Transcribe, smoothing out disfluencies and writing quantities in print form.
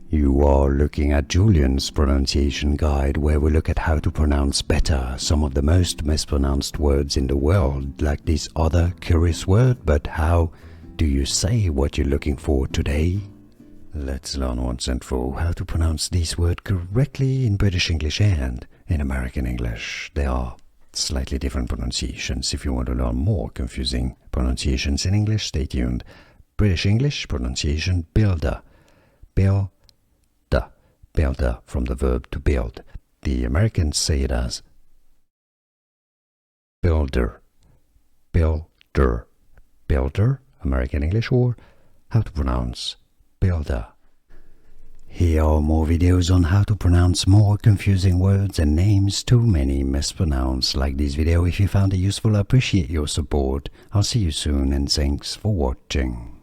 You are looking at Julian's pronunciation guide, where we look at how to pronounce better some of the most mispronounced words in the world, like this other curious word. But how do you say what you're looking for today? Let's learn once and for all how to pronounce this word correctly in British English and in American English. There are slightly different pronunciations. If you want to learn more confusing pronunciations in English, stay tuned. British English pronunciation: builder, builder, builder, from the verb to build. The Americans say it as builder, builder, builder, American English, or how to pronounce builder. Here are more videos on how to pronounce more confusing words and names too many mispronounced. Like this video if you found it useful. I appreciate your support. I'll see you soon and thanks for watching.